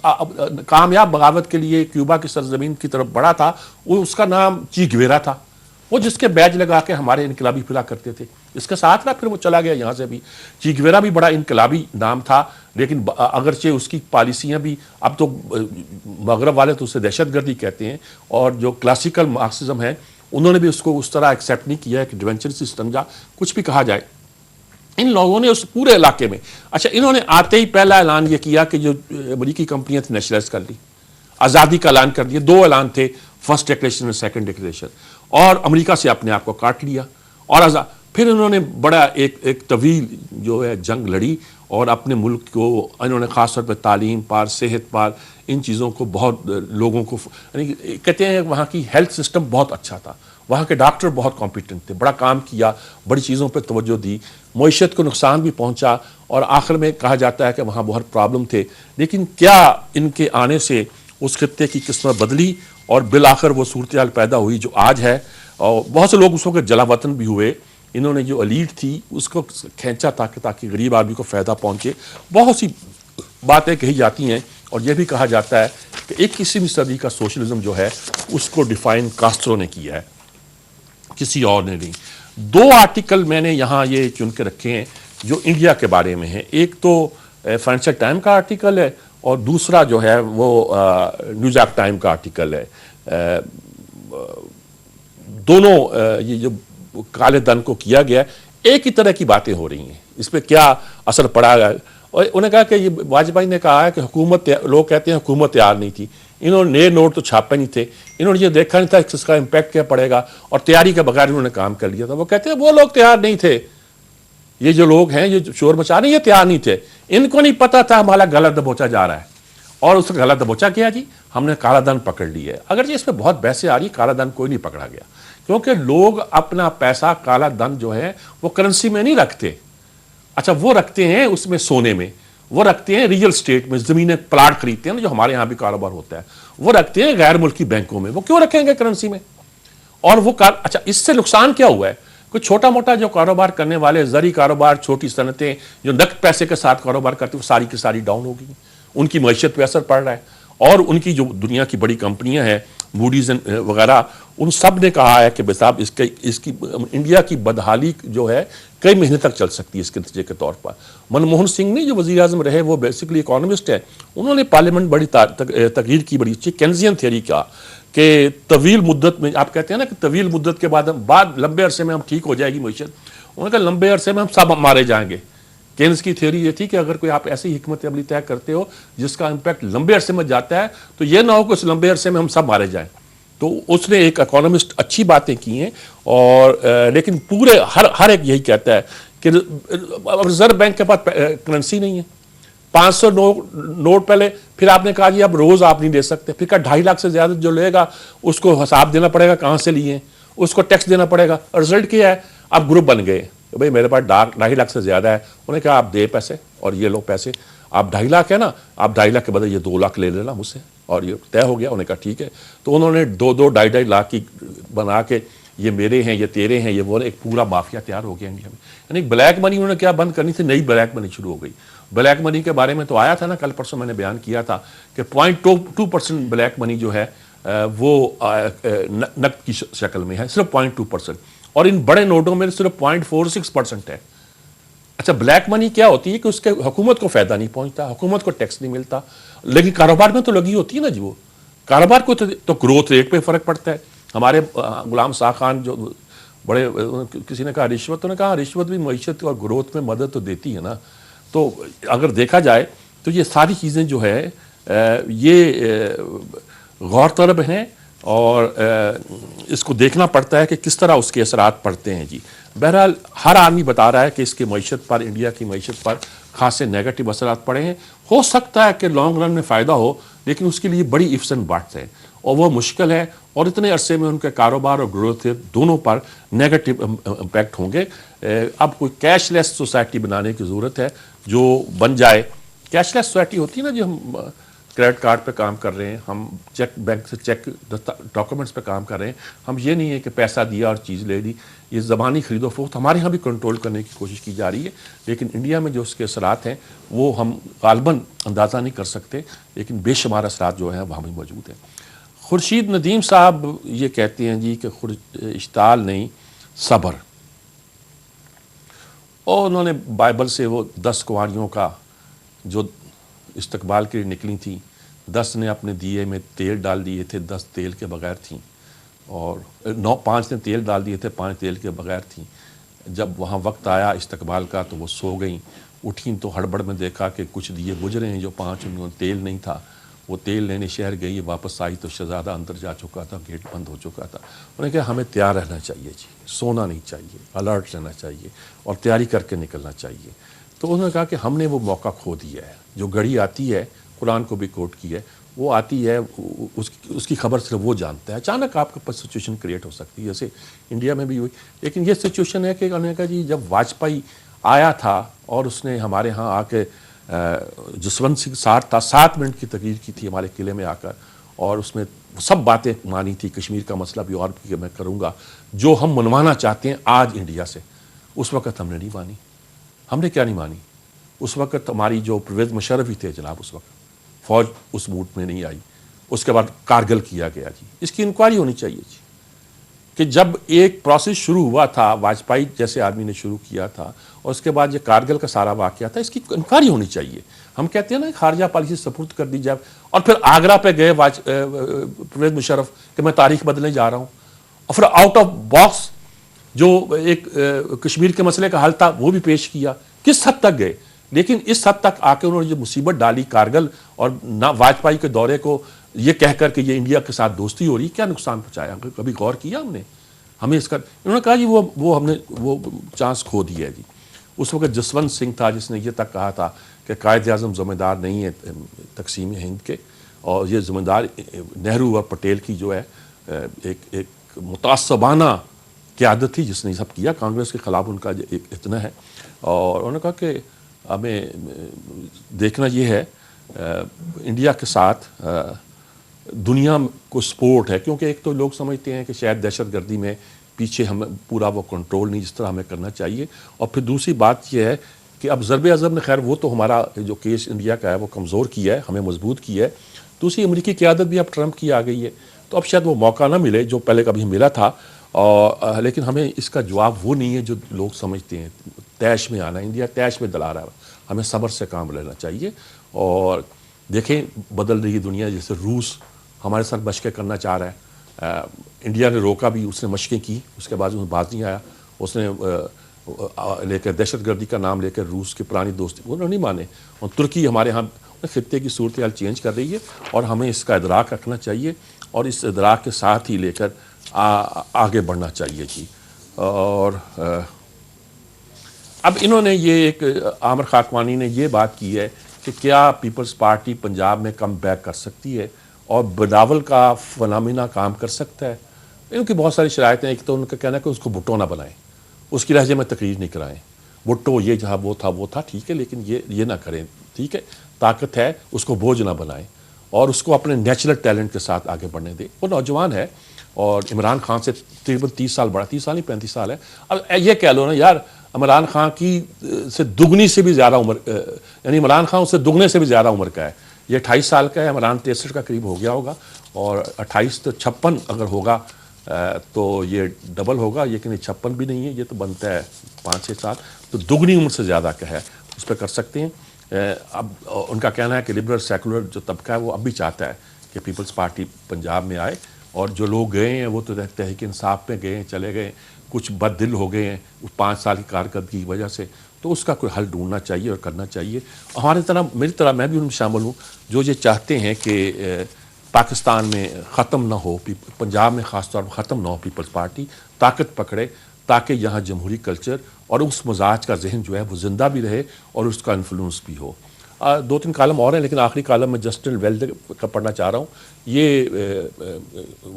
کامیاب بغاوت کے لیے کیوبا کی سرزمین کی طرف بڑھا تھا، وہ اس کا نام چی گویرا تھا، وہ جس کے بیج لگا کے ہمارے انقلابی پھلا کرتے تھے، اس کے ساتھ نہ پھر وہ چلا گیا یہاں سے بھی۔ چی گویرا بھی بڑا انقلابی نام تھا، لیکن اگرچہ اس کی پالیسیاں بھی، اب تو مغرب والے تو اسے دہشت گردی کہتے ہیں، اور جو کلاسیکل مارکسزم ہے انہوں نے بھی اس کو اس طرح ایکسیپٹ نہیں کیا ہے کہ ڈیونچر سسٹم جا کچھ بھی کہا جائے۔ ان لوگوں نے اس پورے علاقے میں، اچھا انہوں نے آتے ہی پہلا اعلان یہ کیا کہ جو امریکی کمپنیاں تھیں نیشنلائز کر لی، آزادی کا اعلان کر دیا۔ 2 اعلان تھے، فرسٹ ڈکلیریشن اور سیکنڈ ڈکلیریشن، اور امریکہ سے اپنے آپ کو کاٹ لیا، اور پھر انہوں نے بڑا ایک طویل جو ہے جنگ لڑی، اور اپنے ملک کو انہوں نے خاص طور پہ تعلیم پار، صحت پار، ان چیزوں کو بہت لوگوں کو، یعنی کہتے ہیں وہاں کی ہیلتھ سسٹم بہت اچھا تھا، وہاں کے ڈاکٹر بہت کمپیٹنٹ تھے، بڑا کام کیا، بڑی چیزوں پہ توجہ دی، معیشت کو نقصان بھی پہنچا، اور آخر میں کہا جاتا ہے کہ وہاں بہت پرابلم تھے، لیکن کیا ان کے آنے سے اس خطے کی قسمت بدلی، اور بالآخر وہ صورتحال پیدا ہوئی جو آج ہے۔ اور بہت سے لوگ اس وقت جلا وطن بھی ہوئے، انہوں نے جو ایلیٹ تھی اس کو کھینچا تاکہ غریب آدمی کو فائدہ پہنچے۔ بہت سی باتیں کہی جاتی ہیں، اور یہ بھی کہا جاتا ہے کہ 21ویں صدی کا سوشلزم جو ہے اس کو ڈیفائن کاسٹرو نے کیا ہے، کسی اور نے نہیں۔ 2 آرٹیکل میں نے یہاں یہ چن کے رکھے ہیں جو انڈیا کے بارے میں ہیں، ایک تو فائنینشل ٹائم کا آرٹیکل ہے، اور دوسرا جو ہے وہ نیوز ایپ ٹائم کا آرٹیکل ہے۔ دونوں یہ جو کالے دن کو کیا گیا ہے، ایک ہی طرح کی باتیں ہو رہی ہیں، اس پہ کیا اثر پڑا ہے؟ اور انہوں نے کہا کہ یہ واجپئی نے کہا ہے کہ حکومت، لوگ کہتے ہیں حکومت تیار نہیں تھی، انہوں نے نئے نوٹ تو چھاپے نہیں تھے، انہوں نے یہ دیکھا نہیں تھا کہ اس کا امپیکٹ کیا پڑے گا، اور تیاری کے بغیر انہوں نے کام کر لیا تھا۔ وہ کہتے ہیں وہ لوگ تیار نہیں تھے، یہ جو لوگ ہیں یہ شور مچا رہے ہیں یہ تیار نہیں تھے، ان کو نہیں پتا تھا ہمارا گلا دبوچا جا رہا ہے، اور اس کا گلا دبوچا کیا جی، ہم نے کالا دھن پکڑ لی ہے۔ اگر جی اس میں بہت بحثیں آ رہی، کالا دھن کوئی نہیں پکڑا گیا، کیونکہ لوگ اپنا پیسہ کالا دھن جو ہے وہ کرنسی میں نہیں رکھتے، اچھا وہ رکھتے ہیں اس میں سونے میں، وہ رکھتے ہیں ریئل اسٹیٹ میں، زمینیں پلاٹ خریدتے ہیں جو ہمارے ہاں بھی کاروبار ہوتا ہے، وہ رکھتے ہیں غیر ملکی بینکوں میں، وہ کیوں رکھیں گے کرنسی میں؟ اور وہ اچھا اس سے نقصان کیا ہوا ہے؟ کوئی چھوٹا موٹا جو کاروبار کرنے والے، زرعی کاروبار، چھوٹی صنعتیں جو نقد پیسے کے ساتھ کاروبار کرتے ہیں، وہ ساری کی ساری ڈاؤن ہو گئی، ان کی معیشت پہ اثر پڑ رہا ہے۔ اور ان کی جو دنیا کی بڑی کمپنیاں ہیں، موڈیز وغیرہ، ان سب نے کہا ہے کہ بھائی صاحب اس کی انڈیا کی بدحالی جو ہے کئی مہینے تک چل سکتی ہے اس کے نتیجے کے طور پر۔ منموہن سنگھ نے جو وزیر اعظم رہے، وہ بیسیکلی اکانومسٹ ہے، انہوں نے پارلیمنٹ بڑی تقریر کی، بڑی اچھی کینزین تھیوری کا، کہ طویل مدت میں، آپ کہتے ہیں نا کہ طویل مدت کے بعد لمبے عرصے میں ہم ٹھیک ہو جائے گی معیشت، انہوں نے کہا لمبے عرصے میں ہم سب مارے جائیں گے۔ کینز کی تھیوری یہ تھی کہ اگر کوئی آپ ایسی حکمت عملی طے کرتے ہو جس کا امپیکٹ لمبے عرصے میں جاتا ہے، تو یہ نہ ہو کہ اس لمبے عرصے میں ہم سب مارے جائیں۔ تو اس نے ایک اکانومسٹ اچھی باتیں کی ہیں، اور لیکن پورے ہر ایک یہی کہتا ہے کہ ریزرو بینک کے پاس کرنسی نہیں ہے، 500 نوٹ پہلے، پھر آپ نے کہا جی اب روز آپ نہیں دے سکتے، پھر کہا 2.5 لاکھ سے زیادہ جو لے گا اس کو حساب دینا پڑے گا کہاں سے لیے ہیں، اس کو ٹیکس دینا پڑے گا، اور رزلٹ کیا ہے؟ اب گروپ بن گئے کہ بھئی میرے پاس 2.5 لاکھ سے زیادہ ہے، انہوں نے کہا آپ دے پیسے، اور یہ لو پیسے، آپ 2.5 لاکھ ہے نا، آپ 2.5 لاکھ کے بدلے یہ 2 لاکھ لے لینا مجھ سے، اور یہ طے ہو گیا۔ انہوں نے کہا ٹھیک ہے، تو انہوں نے 2.5 لاکھ کی بنا کے یہ میرے ہیں، یہ تیرے ہیں، یہ وہ، ایک پورا مافیا تیار ہو گیا انڈیا میں۔ یعنی بلیک منی انہوں نے کیا بند کرنی تھی، نئی بلیک منی شروع ہو گئی۔ بلیک منی کے بارے میں تو آیا تھا نا، کل پرسوں میں نے بیان کیا تھا کہ 0.2% بلیک منی جو ہے وہ نقد کی شکل میں ہے، صرف 0.2%، اور ان بڑے نوٹوں میں صرف 0.46% ہے۔ اچھا بلیک منی کیا ہوتی ہے کہ اس کے حکومت کو فائدہ نہیں پہنچتا، حکومت کو ٹیکس نہیں ملتا، لیکن کاروبار میں تو لگی ہوتی ہے نا جی، وہ کاروبار کو تو گروتھ ریٹ پہ فرق پڑتا ہے۔ ہمارے غلام ساہ خان جو بڑے، کسی نے کہا رشوت، تو نے کہا رشوت بھی معیشت اور گروتھ میں مدد تو دیتی ہے نا۔ تو اگر دیکھا جائے تو یہ ساری چیزیں جو ہے یہ غور طلب ہیں، اور اس کو دیکھنا پڑتا ہے کہ کس طرح اس کے اثرات پڑتے ہیں جی۔ بہرحال ہر آدمی بتا رہا ہے کہ اس کی معیشت پر، انڈیا کی معیشت پر خاصے نیگیٹو اثرات پڑے ہیں۔ ہو سکتا ہے کہ لانگ رن میں فائدہ ہو، لیکن اس کے لیے بڑی ifs and buts ہے، اور وہ مشکل ہے، اور اتنے عرصے میں ان کے کاروبار اور گروتھ دونوں پر نیگیٹو امپیکٹ ہوں گے۔ اب کوئی کیش لیس سوسائٹی بنانے کی ضرورت ہے جو بن جائے۔ کیش لیس سوسائٹی ہوتی ہے نا، جو ہم کریڈٹ کارڈ پہ کام کر رہے ہیں، ہم چیک، بینک سے چیک ڈاکومنٹس پہ کام کر رہے ہیں، ہم یہ نہیں ہے کہ پیسہ دیا اور چیز لے لی۔ یہ زبانی خرید و فروخت ہمارے ہاں بھی کنٹرول کرنے کی کوشش کی جا رہی ہے، لیکن انڈیا میں جو اس کے اثرات ہیں وہ ہم غالباً اندازہ نہیں کر سکتے، لیکن بے شمار اثرات جو ہیں وہاں بھی موجود ہیں۔ خورشید ندیم صاحب یہ کہتے ہیں جی کہ اشتعال نہیں، صبر، اور انہوں نے بائبل سے وہ 10 کنواریوں کا جو استقبال کے لیے نکلی تھیں، 10 نے اپنے دیے میں تیل ڈال دیے تھے، 10 تیل کے بغیر تھیں، اور 5 نے تیل ڈال دیے تھے، 5 تیل کے بغیر تھیں۔ جب وہاں وقت آیا استقبال کا تو وہ سو گئیں، اٹھیں تو ہڑبڑ میں دیکھا کہ کچھ دیے بجھ رہے ہیں، جو 5 انہوں نے تیل نہیں تھا، وہ تیل لینے شہر گئی، واپس آئی تو شہزادہ اندر جا چکا تھا، گیٹ بند ہو چکا تھا۔ انہوں نے کہا ہمیں تیار رہنا چاہیے جی، سونا نہیں چاہیے، الرٹ رہنا چاہیے، اور تیاری کر کے نکلنا چاہیے۔ تو انہوں نے کہا کہ ہم نے وہ موقع کھو دیا ہے، جو گھڑی آتی ہے، قرآن کو بھی کوٹ کی ہے، وہ آتی ہے، اس کی خبر صرف وہ جانتا ہے۔ اچانک آپ کے پاس سچویشن کریٹ ہو سکتی ہے، جیسے انڈیا میں بھی ہوئی، لیکن یہ سچویشن ہے کہ انہوں نے کہا جی جب واجپئی آیا تھا اور اس نے ہمارے ہاں آ کے جسونت سنگھ ساتھ تھا، 7 منٹ کی تقریر کی تھی ہمارے قلعے میں آ کر، اور اس میں سب باتیں مانی تھی، کشمیر کا مسئلہ بھی اور بھی میں کروں گا، جو ہم منوانا چاہتے ہیں آج انڈیا سے، اس وقت ہم نے نہیں مانی۔ ہم نے کیا نہیں مانی؟ اس وقت ہماری جو پرویز مشرف ہی تھے جناب، اس وقت فوج اس موڈ میں نہیں آئی۔ اس کے بعد کارگل کیا گیا جی، اس کی انکوائری ہونی چاہیے جی، کہ جب ایک پروسیس شروع ہوا تھا، واجپئی جیسے آدمی نے شروع کیا تھا، اور اس کے بعد یہ کارگل کا سارا واقعہ تھا، اس کی انکوائری ہونی چاہیے۔ ہم کہتے ہیں نا خارجہ پالیسی سپرد کر دی جائے، اور پھر آگرہ پہ گئے پرویز مشرف کہ میں تاریخ بدلنے جا رہا ہوں، اور پھر آؤٹ آف باکس جو ایک کشمیر کے مسئلے کا حل تھا وہ بھی پیش کیا. کس حد تک گئے؟ لیکن اس حد تک آ کے انہوں نے جو مصیبت ڈالی کارگل اور نہ واجپئی کے دورے کو یہ کہہ کر کہ یہ انڈیا کے ساتھ دوستی ہو رہی, کیا نقصان پہنچایا؟ کبھی غور کیا ہم نے؟ ہمیں اس کا انہوں نے کہا جی وہ ہم نے وہ چانس کھو دیا ہے جی. اس وقت جسونت سنگھ تھا جس نے یہ تک کہا تھا کہ قائد اعظم ذمہ دار نہیں ہے تقسیم ہند کے, اور یہ ذمہ دار نہرو اور پٹیل کی جو ہے ایک متعصبانہ قیادت تھی جس نے یہ سب کیا. کانگریس کے خلاف ان کا اتنا ہے. اور انہوں نے کہا کہ ہمیں دیکھنا یہ ہے انڈیا کے ساتھ دنیا کو سپورٹ ہے, کیونکہ ایک تو لوگ سمجھتے ہیں کہ شاید دہشت گردی میں پیچھے ہمیں پورا وہ کنٹرول نہیں جس طرح ہمیں کرنا چاہیے. اور پھر دوسری بات یہ ہے کہ اب ضرب اعظم نے خیر وہ تو ہمارا جو کیس انڈیا کا ہے وہ کمزور کیا ہے, ہمیں مضبوط کیا ہے. دوسری امریکی قیادت بھی اب ٹرمپ کی آ گئی ہے, تو اب شاید وہ موقع نہ ملے جو پہلے کبھی ملا تھا. اور لیکن ہمیں اس کا جواب وہ نہیں ہے جو لوگ سمجھتے ہیں طیش میں آنا, انڈیا طیش میں دلا رہا ہے. ہمیں صبر سے کام لینا چاہیے. اور دیکھیں بدل رہی دنیا, جیسے روس ہمارے ساتھ مشقیں کرنا چاہ رہا ہے, انڈیا نے روکا بھی, اس نے مشقیں کی, اس کے بعد اس میں باز نہیں آیا. اس نے لے کر دہشت گردی کا نام لے کر روس کی پرانی دوستی انہوں نے نہیں مانے. اور ترکی ہمارے ہاں خطے کی صورتحال چینج کر رہی ہے, اور ہمیں اس کا ادراک رکھنا چاہیے اور اس ادراک کے ساتھ ہی لے کر آگے بڑھنا چاہیے جی. اور اب انہوں نے یہ ایک عامر خاکوانی نے یہ بات کی ہے کہ کیا پیپلز پارٹی پنجاب میں کم بیک کر سکتی ہے اور بلاول کا فنامنا کام کر سکتا ہے. ان کی بہت ساری شرائط ہیں. ایک تو ان کا کہنا ہے کہ اس کو بھٹو نہ بنائیں, اس کی لہجے میں تقریر نہیں کرائیں. بھٹو یہ جہاں وہ تھا ٹھیک ہے, لیکن یہ نہ کریں, ٹھیک ہے, طاقت ہے, اس کو بوجھ نہ بنائیں اور اس کو اپنے نیچرل ٹیلنٹ کے ساتھ آگے بڑھنے دیں. وہ نوجوان ہے اور عمران خان سے تقریباً 30 سال بڑا, 30 سال نہیں 35 سال ہے. اب یہ کہہ لو نا یار, عمران خان کی سے دگنی سے بھی زیادہ عمر, یعنی عمران خان اس سے دگنے سے بھی زیادہ عمر کا ہے. یہ 28 سال کا ہے, عمران 63 کا قریب ہو گیا ہوگا, اور 28 تو 56 اگر ہوگا تو یہ ڈبل ہوگا, لیکن یہ 56 بھی نہیں ہے, یہ تو بنتا ہے 5-6 سال. تو دگنی عمر سے زیادہ کا ہے, اس پہ کر سکتے ہیں. اب ان کا کہنا ہے کہ لبرل سیکولر جو طبقہ ہے وہ اب بھی چاہتا ہے کہ پیپلز پارٹی پنجاب میں آئے, اور جو لوگ گئے ہیں وہ تو تحریک انصاف میں گئے ہیں, چلے گئے, کچھ بد دل ہو گئے ہیں اس 5 سال کی کارکردگی کی وجہ سے. تو اس کا کوئی حل ڈھونڈنا چاہیے اور کرنا چاہیے. ہماری طرح میری طرح میں بھی ان میں شامل ہوں جو یہ چاہتے ہیں کہ پاکستان میں ختم نہ ہو, پنجاب میں خاص طور پر ختم نہ ہو پیپلز پارٹی, طاقت پکڑے تاکہ یہاں جمہوری کلچر اور اس مزاج کا ذہن جو ہے وہ زندہ بھی رہے اور اس کا انفلوئنس بھی ہو. 2-3 کالم اور ہیں, لیکن آخری کالم میں جسٹن ویلڈ کا پڑھنا چاہ رہا ہوں. یہ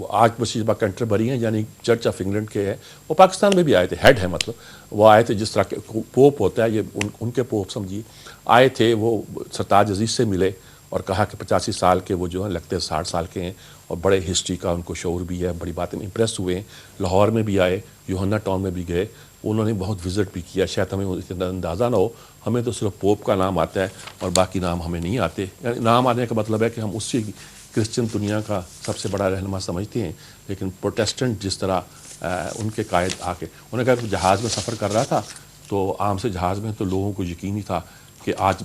آج بشیبہ کنٹربری ہیں, یعنی چرچ آف انگلینڈ کے ہیں, وہ پاکستان میں بھی آئے تھے, ہیڈ ہے مطلب, وہ آئے تھے جس طرح کے پوپ ہوتا ہے, یہ ان کے پوپ سمجھیے, آئے تھے. وہ سرتاج عزیز سے ملے اور کہا کہ 85 سال کے وہ جو ہیں لگتے 60 سال کے ہیں, اور بڑے ہسٹری کا ان کو شعور بھی ہے, بڑی باتیں امپریس ہوئے ہیں. لاہور میں بھی آئے, یوہنا ٹاؤن میں بھی گئے, انہوں نے بہت وزٹ بھی کیا. شاید ہمیں اتنا اندازہ نہ ہو, ہمیں تو صرف پوپ کا نام آتا ہے اور باقی نام ہمیں نہیں آتے. یعنی نام آنے کا مطلب ہے کہ ہم اسی کرسچن دنیا کا سب سے بڑا رہنما سمجھتے ہیں. لیکن پروٹیسٹنٹ جس طرح ان کے قائد آ کے انہوں نے کہا کہ جہاز میں سفر کر رہا تھا, تو عام سے جہاز میں تو لوگوں کو یقین ہی تھا کہ آج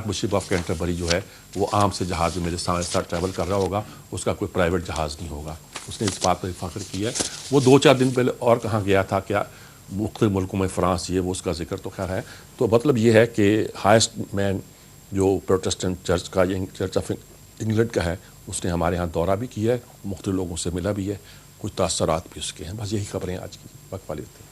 بشپ آف کینٹربری جو ہے وہ عام سے جہاز میں میرے ساتھ ٹریول کر رہا ہوگا, اس کا کوئی پرائیویٹ جہاز نہیں ہوگا. اس نے اس بات پر فخر کیا ہے. وہ 2-4 دن پہلے اور کہاں گیا تھا, کیا مختلف ملکوں میں, فرانس, یہ وہ اس کا ذکر تو خیر ہے. تو مطلب یہ ہے کہ ہائیسٹ مین جو پروٹیسٹنٹ چرچ کا, چرچ آف انگلینڈ کا ہے, اس نے ہمارے ہاں دورہ بھی کیا ہے, مختلف لوگوں سے ملا بھی ہے, کچھ تاثرات بھی اس کے ہیں. بس یہی خبریں آج کی وقت والی تھیں.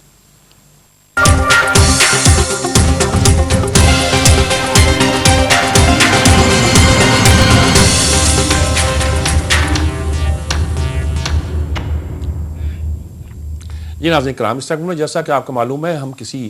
جی ناظرین کرام, اس سیگمنٹ میں جیسا کہ آپ کو معلوم ہے ہم کسی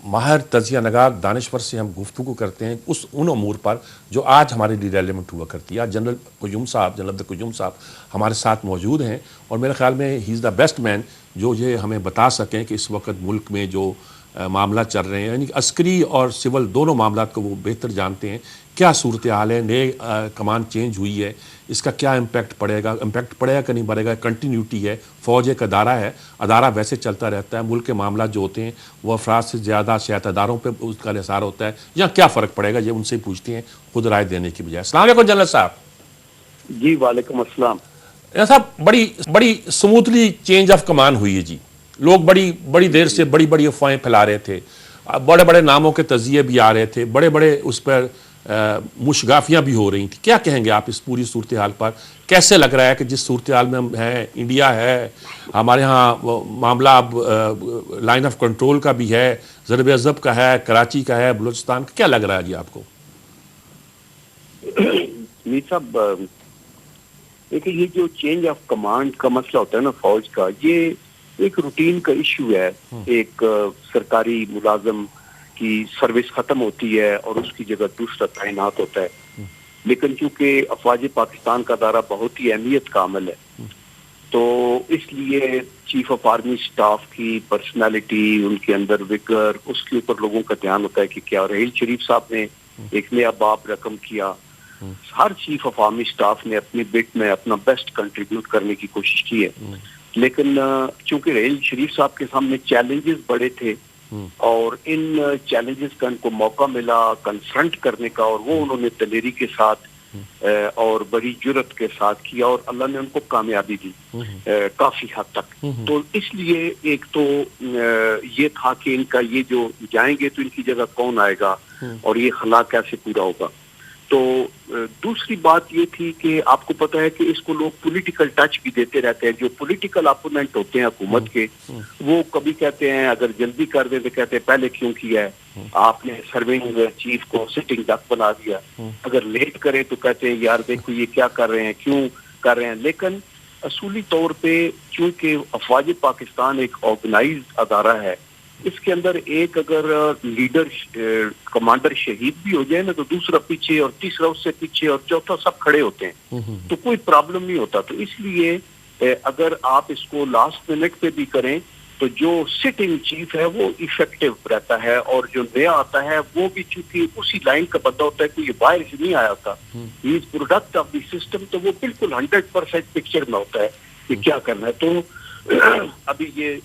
ماہر تجزیہ نگار دانشور سے ہم گفتگو کرتے ہیں ان امور پر جو آج ہمارے لیے ریلیونٹ ہوا کرتی ہے. آج جنرل قیوم صاحب ہمارے ساتھ موجود ہیں, اور میرے خیال میں ہی از دا بیسٹ مین جو یہ ہمیں بتا سکیں کہ اس وقت ملک میں جو معاملات چل رہے ہیں, یعنی عسکری اور سول دونوں معاملات کو وہ بہتر جانتے ہیں. کیا صورتحال ہے, نئے کمان چینج ہوئی ہے, اس کا کیا امپیکٹ پڑے گا کہ نہیں پڑے گا, کنٹینیوٹی ہے, فوج ایک ادارہ ویسے چلتا رہتا ہے, ملک کے معاملات جو ہوتے ہیں وہ افراد سے زیادہ شاید اداروں پہ اس کا انحصار ہوتا ہے, یا کیا فرق پڑے گا, یہ ان سے ہی پوچھتے ہیں خود رائے دینے کی بجائے. السلام علیکم جنرل صاحب. جی وعلیکم السلام. صاحب بڑی سموتھلی چینج آف کمان ہوئی ہے جی, لوگ بڑی دیر سے بڑی افواہیں پھیلا رہے تھے، بڑے بڑے ناموں کے تجزیے بھی آ رہے تھے، بڑے بڑے اس پر مشگافیاں بھی ہو رہی تھیں. کیا کہیں گے آپ اس پوری صورتحال پر؟ کیسے لگ رہا ہے کہ جس صورتحال میں ہم ہیں، انڈیا ہے، ہمارے ہاں معاملہ اب لائن آف کنٹرول کا بھی ہے، ضرب عضب کا ہے، کراچی کا ہے، بلوچستان کا، کیا لگ رہا ہے جی آپ کو؟ میر صاحب دیکھیں، یہ جو چینج آف کمانڈ کا مسئلہ ہوتا ہے نا فوج کا، یہ ایک روٹین کا ایشو ہے. ایک سرکاری ملازم کی سروس ختم ہوتی ہے اور اس کی جگہ دوسرا تعینات ہوتا ہے، لیکن چونکہ افواج پاکستان کا دائرہ بہت ہی اہمیت کا عمل ہے، تو اس لیے چیف آف آرمی سٹاف کی پرسنالٹی، ان کے اندر وگر، اس کے اوپر لوگوں کا دھیان ہوتا ہے کہ کیا رحیل شریف صاحب نے ایک نیا باب رقم کیا. ہر چیف آف آرمی سٹاف نے اپنی بٹ میں اپنا بیسٹ کنٹریبیوٹ کرنے کی کوشش کی ہے، لیکن چونکہ رحیل شریف صاحب کے سامنے چیلنجز بڑے تھے اور ان چیلنجز کا ان کو موقع ملا کنفرنٹ کرنے کا، اور وہ انہوں نے دلیری کے ساتھ اور بڑی جرت کے ساتھ کیا، اور اللہ نے ان کو کامیابی دی کافی حد تک. تو اس لیے ایک تو یہ تھا کہ ان کا یہ جو جائیں گے تو ان کی جگہ کون آئے گا اور یہ خلا کیسے پورا ہوگا. تو دوسری بات یہ تھی کہ آپ کو پتہ ہے کہ اس کو لوگ پولیٹیکل ٹچ بھی دیتے رہتے ہیں. جو پولیٹیکل اپوننٹ ہوتے ہیں حکومت کے، وہ کبھی کہتے ہیں اگر جلدی کر دیں تو کہتے ہیں پہلے کیوں کیا ہے، آپ نے سرونگ چیف کو سٹنگ ڈک بنا دیا. اگر لیٹ کرے تو کہتے ہیں یار دیکھو یہ کیا کر رہے ہیں، کیوں کر رہے ہیں. لیکن اصولی طور پہ چونکہ افواج پاکستان ایک آرگنائزڈ ادارہ ہے، اس کے اندر ایک اگر لیڈر کمانڈر شہید بھی ہو جائے نا تو دوسرا پیچھے اور تیسرا اس سے پیچھے اور چوتھا سب کھڑے ہوتے ہیں، تو کوئی پرابلم نہیں ہوتا. تو اس لیے اگر آپ اس کو لاسٹ منٹ پہ بھی کریں تو جو سٹنگ چیف ہے وہ ایفیکٹو رہتا ہے، اور جو نیا آتا ہے وہ بھی چونکہ اسی لائن کا بندہ ہوتا ہے، کوئی باہر سے نہیں آیا ہوتا، he is product of the system, تو وہ بالکل 100% پکچر میں ہوتا ہے کہ کیا کرنا ہے. تو ابھی یہ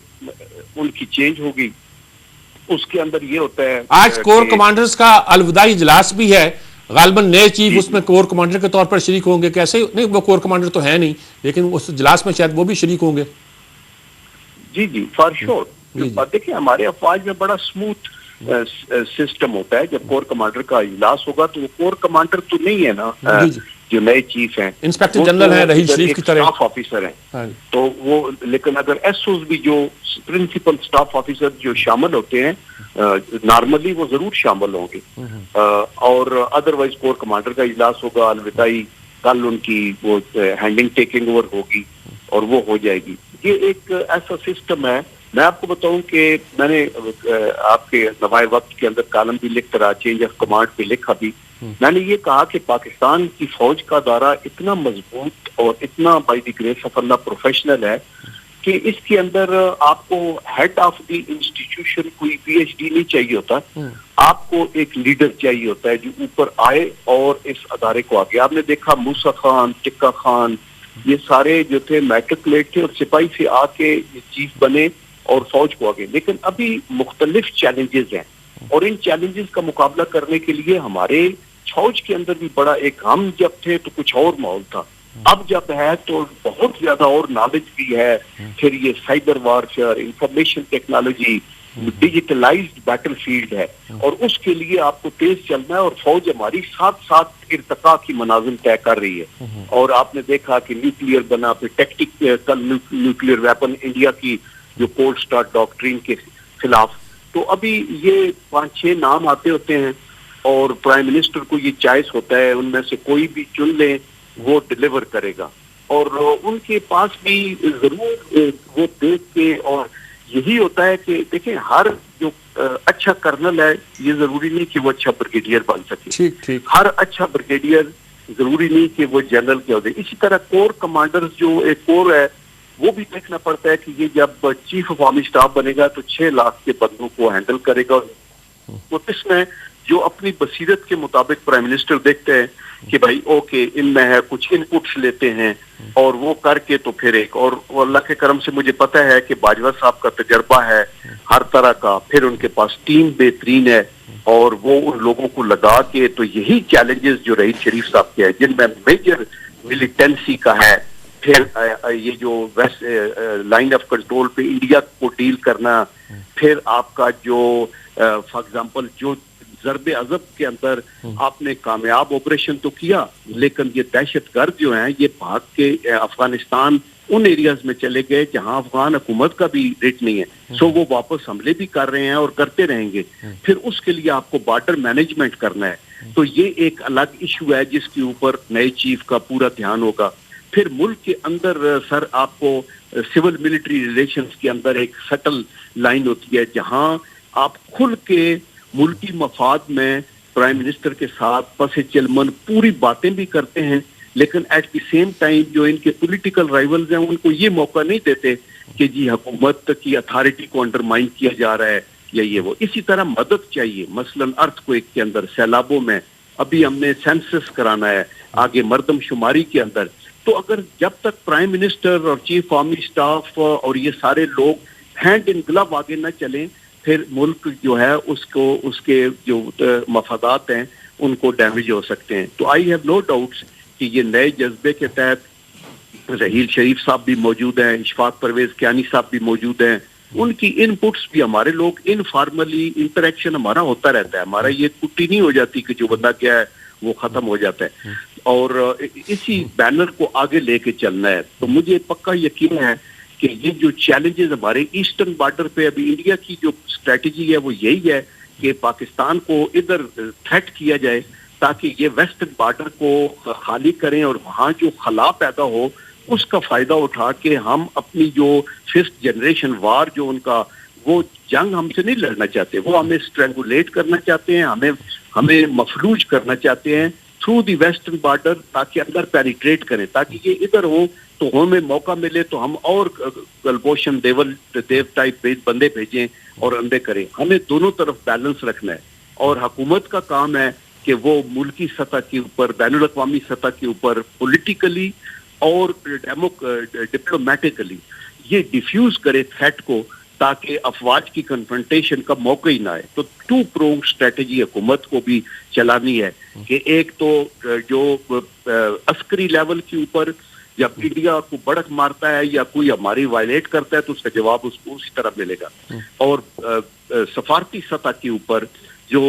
ان کی چینج ہوگی، اس کے اندر یہ ہوتا ہے. آج کور کمانڈرز کا الوداعی اجلاس بھی ہے، غالباً نئے چیف اس میں کور کمانڈر کے طور پر شریک ہوں گے. کیسے نہیں، وہ کور کمانڈر تو ہے نہیں، لیکن اس اجلاس میں شاید وہ بھی شریک ہوں گے. جی فار شور. دیکھیں ہمارے افواج میں بڑا اسموتھ سسٹم ہوتا ہے. جب کور کمانڈر کا اجلاس ہوگا تو وہ کور کمانڈر تو نہیں ہے نا، جو نئے چیف ہیں انسپیکٹر جنرل ہیں رحیل شریف کی طرح، اسٹاف آفیسر ہیں. تو وہ لیکن اگر ایس اوز بھی جو پرنسپل اسٹاف آفیسر جو شامل ہوتے ہیں نارملی وہ ضرور شامل ہوں گے. اور ادروائز کور کمانڈر کا اجلاس ہوگا، الوداعی کل ان کی وہ ہینڈنگ ٹیکنگ اوور ہوگی اور وہ ہو جائے گی. یہ ایک ایسا سسٹم ہے. میں آپ کو بتاؤں کہ میں نے آپ کے نوائے وقت کے اندر کالم بھی لکھ رہا، چینج آف کمانڈ پہ لکھا بھی. میں نے یہ کہا کہ پاکستان کی فوج کا دائرہ اتنا مضبوط اور اتنا by the grace of Allah professional ہے کہ اس کے اندر آپ کو ہیڈ آف دی انسٹیٹیوشن کوئی پی ایچ ڈی نہیں چاہیے ہوتا، آپ کو ایک لیڈر چاہیے ہوتا ہے جو اوپر آئے اور اس ادارے کو آگے. آپ نے دیکھا موسیٰ خان، ٹکا خان، یہ سارے جو تھے میٹرکلیٹ تھے اور سپاہی سے آ کے چیف بنے اور فوج کو آگے. لیکن ابھی مختلف چیلنجز ہیں اور ان چیلنجز کا مقابلہ کرنے کے لیے ہمارے فوج کے اندر بھی بڑا ایک، ہم جب تھے تو کچھ اور ماحول تھا، اب جب ہے تو بہت زیادہ اور نالج بھی ہے. پھر یہ cyber warfare, information technology, digitalised battle field ہے اور اس کے لیے آپ کو تیز چلنا ہے. اور فوج ہماری ساتھ ساتھ ارتقاء کی منازل طے کر رہی ہے. اور آپ نے دیکھا کہ نیوکلیئر بنا، پھر ٹیکٹک کل نیوکلیئر ویپن انڈیا کی جو کولڈ سٹارٹ ڈاکٹرین کے خلاف. تو ابھی یہ 5-6 نام آتے ہوتے ہیں اور پرائم منسٹر کو یہ چوائس ہوتا ہے ان میں سے کوئی بھی چن لیں، وہ ڈیلیور کرے گا. اور ان کے پاس بھی ضرور وہ دیکھ کے، اور یہی ہوتا ہے کہ دیکھیں ہر جو اچھا کرنل ہے یہ ضروری نہیں کہ وہ اچھا بریگیڈیئر بن سکے، ہر اچھا بریگیڈیئر ضروری نہیں کہ وہ جنرل کے عہدے. اسی طرح کور کمانڈر جو ایک کور ہے وہ بھی دیکھنا پڑتا ہے کہ یہ جب چیف آف آرمی اسٹاف بنے گا تو 6 لاکھ کے بندوں کو ہینڈل کرے گا. تو اس میں جو اپنی بصیرت کے مطابق پرائم منسٹر دیکھتے ہیں کہ بھائی اوکے ان میں ہے، کچھ ان پٹس لیتے ہیں اور وہ کر کے تو پھر ایک، اور اللہ کے کرم سے مجھے پتہ ہے کہ باجوہ صاحب کا تجربہ ہے ہر طرح کا، پھر ان کے پاس ٹیم بہترین ہے اور وہ ان لوگوں کو لگا کے. تو یہی چیلنجز جو رحیل شریف صاحب کے ہیں جن میں میجر ملیٹنسی کا ہے، پھر یہ جو ویسٹ لائن آف کنٹرول پہ انڈیا کو ڈیل کرنا، پھر آپ کا جو فار ایگزامپل جو ضرب عضب کے اندر آپ نے کامیاب آپریشن تو کیا، لیکن یہ دہشت گرد جو ہیں یہ بھاگ کے افغانستان ان ایریاز میں چلے گئے جہاں افغان حکومت کا بھی ریٹ نہیں ہے، سو وہ واپس حملے بھی کر رہے ہیں اور کرتے رہیں گے. پھر اس کے لیے آپ کو بارڈر مینجمنٹ کرنا ہے، تو یہ ایک الگ ایشو ہے جس کے اوپر نئے چیف کا پورا دھیان ہوگا. پھر ملک کے اندر سر آپ کو سول ملٹری ریلیشنز کے اندر ایک سٹل لائن ہوتی ہے جہاں آپ کھل کے ملکی مفاد میں پرائم منسٹر کے ساتھ پس چلمن پوری باتیں بھی کرتے ہیں، لیکن ایٹ دی سیم ٹائم جو ان کے پولیٹیکل رائیولز ہیں ان کو یہ موقع نہیں دیتے کہ جی حکومت کی اتھارٹی کو انڈرمائن کیا جا رہا ہے یا یہ وہ. اسی طرح مدد چاہیے، مثلا ارتھ کوئک کے اندر، سیلابوں میں، ابھی ہم نے سینسس کرانا ہے آگے مردم شماری کے اندر. تو اگر جب تک پرائم منسٹر اور چیف آرمی اسٹاف اور یہ سارے لوگ ہینڈ ان گلو آگے نہ چلیں، پھر ملک جو ہے اس کے جو مفادات ہیں ان کو ڈیمیج ہو سکتے ہیں. تو آئی ہیو نو ڈاؤٹس کہ یہ نئے جذبے کے تحت رحیل شریف صاحب بھی موجود ہیں، اشفاق پرویز کیانی صاحب بھی موجود ہیں، ان کی ان پٹس بھی ہمارے لوگ انفارملی انٹریکشن ہمارا ہوتا رہتا ہے. ہمارا یہ کٹی نہیں ہو جاتی کہ جو بندہ کیا ہے وہ ختم ہو جاتا ہے، اور اسی بینر کو آگے لے کے چلنا ہے. تو مجھے پکا یقین ہے کہ یہ جو چیلنجز ہمارے ایسٹرن بارڈر پہ ابھی انڈیا کی جو اسٹریٹجی ہے وہ یہی ہے کہ پاکستان کو ادھر تھریٹ کیا جائے تاکہ یہ ویسٹرن بارڈر کو خالی کریں اور وہاں جو خلا پیدا ہو اس کا فائدہ اٹھا کے ہم اپنی جو ففتھ جنریشن وار جو ان کا وہ جنگ ہم سے نہیں لڑنا چاہتے، وہ ہمیں اسٹرینگولیٹ کرنا چاہتے ہیں، ہمیں مفلوج کرنا چاہتے ہیں تھرو دی ویسٹرن بارڈر تاکہ اندر پینیٹریٹ کریں، تاکہ یہ ادھر ہو تو ہمیں موقع ملے تو ہم اور گلبوشن دیو ٹائپ بندے بھیجیں اور اندے کریں. ہمیں دونوں طرف بیلنس رکھنا ہے، اور حکومت کا کام ہے کہ وہ ملکی سطح کے اوپر، بین الاقوامی سطح کے اوپر پولیٹیکلی اور ڈپلومیٹکلی یہ ڈیفیوز کرے تھریٹ کو تاکہ افواج کی کنفرنٹیشن کا موقع ہی نہ آئے. تو ٹو پرونگ اسٹریٹجی حکومت کو بھی چلانی ہے کہ ایک تو جو عسکری لیول کے اوپر جب انڈیا کو بڑک مارتا ہے یا کوئی ہماری وائلیٹ کرتا ہے تو اس کا جواب اس کو اسی طرح ملے گا، اور سفارتی سطح کے اوپر جو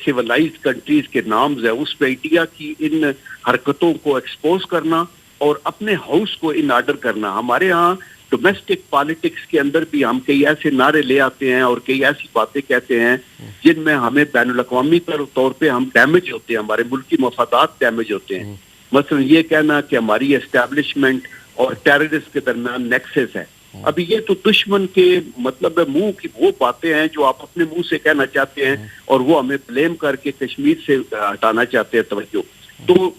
سیولائزڈ کنٹریز کے نامز ہے اس پہ انڈیا کی ان حرکتوں کو ایکسپوز کرنا اور اپنے ہاؤس کو ان آرڈر کرنا. ہمارے ہاں ڈومیسٹک پالیٹکس کے اندر بھی ہم کئی ایسے نعرے لے آتے ہیں اور کئی ایسی باتیں کہتے ہیں جن میں ہمیں بین الاقوامی طور پہ ہم ڈیمیج ہوتے ہیں، ہمارے ملکی مفادات ڈیمیج ہوتے ہیں. مثلا یہ کہنا کہ ہماری اسٹیبلشمنٹ اور ٹیررسٹ کے درمیان نیکسس ہے، ابھی یہ تو دشمن کے مطلب منہ کی وہ باتیں ہیں جو آپ اپنے منہ سے کہنا چاہتے ہیں اور وہ ہمیں بلیم کر کے کشمیر سے ہٹانا چاہتے ہیں توجہ. تو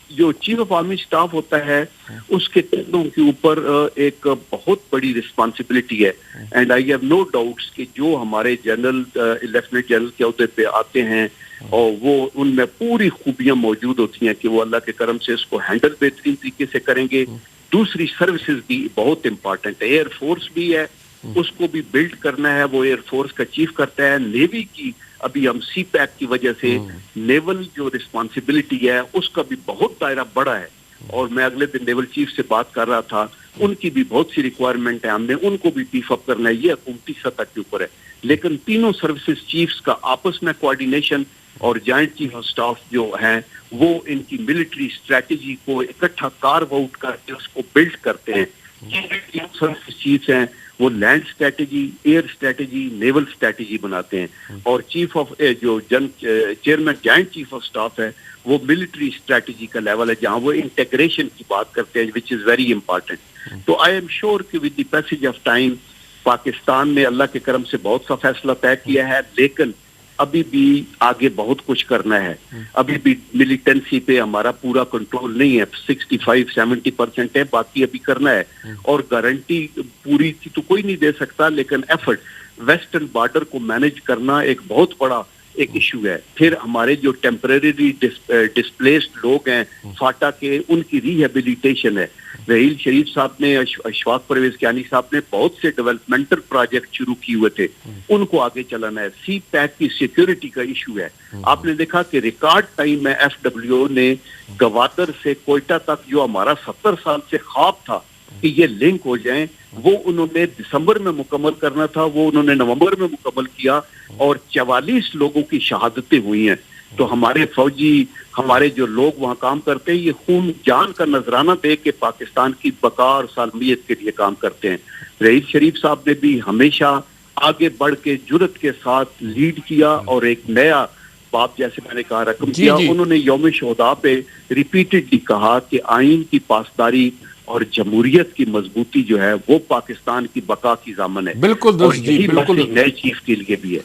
جو چیف آف آرمی اسٹاف ہوتا ہے اس کے کندھوں کے اوپر ایک بہت بڑی رسپانسبلٹی ہے، and I have no doubts کہ جو ہمارے جنرل لیفٹیننٹ جنرل کے عہدے پہ آتے ہیں اور وہ ان میں پوری خوبیاں موجود ہوتی ہیں کہ وہ اللہ کے کرم سے اس کو ہینڈل بہترین طریقے سے کریں گے. دوسری سروسز بھی بہت امپارٹنٹ ہے، ایئر فورس بھی ہے، اس کو بھی بلڈ کرنا ہے، وہ ایئر فورس کا چیف کرتا ہے. نیوی کی ابھی ہم سی پیک کی وجہ سے نیول جو رسپانسبلٹی ہے اس کا بھی بہت دائرہ بڑا ہے، اور میں اگلے دن نیول چیف سے بات کر رہا تھا، ان کی بھی بہت سی ریکوائرمنٹ ہے، ہم نے ان کو بھی بیف اپ کرنا ہے. یہ حکومتی سطح کے اوپر ہے، لیکن تینوں سروسز چیفز کا آپس میں کوآرڈینیشن اور جوائنٹ چیف آف اسٹاف جو ہیں وہ ان کی ملٹری اسٹریٹجی کو اکٹھا کارو آؤٹ کر کے اس کو بلڈ کرتے ہیں. یہ سروسز چیفز ہیں وہ لینڈ اسٹریٹجی، ایئر اسٹریٹجی، نیول اسٹریٹجی بناتے ہیں، اور چیف آف جو chairman joint chief of staff ہے وہ ملٹری اسٹریٹجی کا لیول ہے جہاں وہ انٹیگریشن کی بات کرتے ہیں وچ از ویری امپارٹنٹ. تو آئی ایم شیور کہ with the passage of time Pakistan نے اللہ کے کرم سے بہت سا فیصلہ طے کیا ہے، لیکن ابھی بھی آگے بہت کچھ کرنا ہے. ابھی بھی ملیٹنسی پہ ہمارا پورا کنٹرول نہیں ہے، 65-70% ہے، باقی ابھی کرنا ہے. اور گارنٹی پوری کی تو کوئی نہیں دے سکتا، لیکن ایفرٹ ویسٹرن بارڈر کو مینج کرنا ایک بہت بڑا ایک ایشو ہے. پھر ہمارے جو ٹیمپریری ڈسپلیسڈ لوگ ہیں فاٹا کے, ان کی ریہیبلیٹیشن ہے. رحیل شریف صاحب نے, اشفاق پرویز کیانی صاحب نے بہت سے ڈیولپمنٹل پروجیکٹ شروع کیے ہوئے تھے, ان کو آگے چلانا ہے. سی پیک کی سیکیورٹی کا ایشو ہے. آپ نے دیکھا کہ ریکارڈ ٹائم میں FWO نے گوادر سے کوئٹہ تک جو ہمارا 70 سال سے خواب تھا کہ یہ لنک ہو جائیں, وہ انہوں نے دسمبر میں مکمل کرنا تھا, وہ انہوں نے نومبر میں مکمل کیا, اور 44 لوگوں کی شہادتیں ہوئی ہیں. تو ہمارے فوجی, ہمارے جو لوگ وہاں کام کرتے ہیں, یہ خون جان کا نذرانہ دے کے پاکستان کی بقا اور سالمیت کے لیے کام کرتے ہیں. رحیل شریف صاحب نے بھی ہمیشہ آگے بڑھ کے جرت کے ساتھ لیڈ کیا, اور ایک نیا باپ, جیسے میں نے کہا, رقم کیا. انہوں نے یوم شہداء پہ ریپیٹڈلی کہا کہ آئین کی پاسداری اور جمہوریت کی مضبوطی جو ہے وہ پاکستان کی بقا کی ضامن ہے. بالکل درست جی, بالکل نئے چیف کے لیے بھی ہے.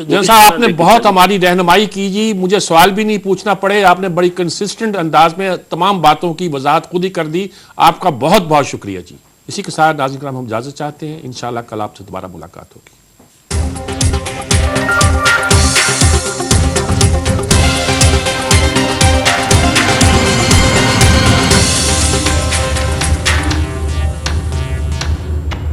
جیسا آپ نے بہت ہماری رہنمائی کی جی, مجھے سوال بھی نہیں پوچھنا پڑے, آپ نے بڑی کنسسٹنٹ انداز میں تمام باتوں کی وضاحت خود ہی کر دی. آپ کا بہت بہت شکریہ جی. اسی کے ساتھ ناظرین کرام ہم اجازت چاہتے ہیں, انشاءاللہ کل آپ سے دوبارہ ملاقات ہوگی.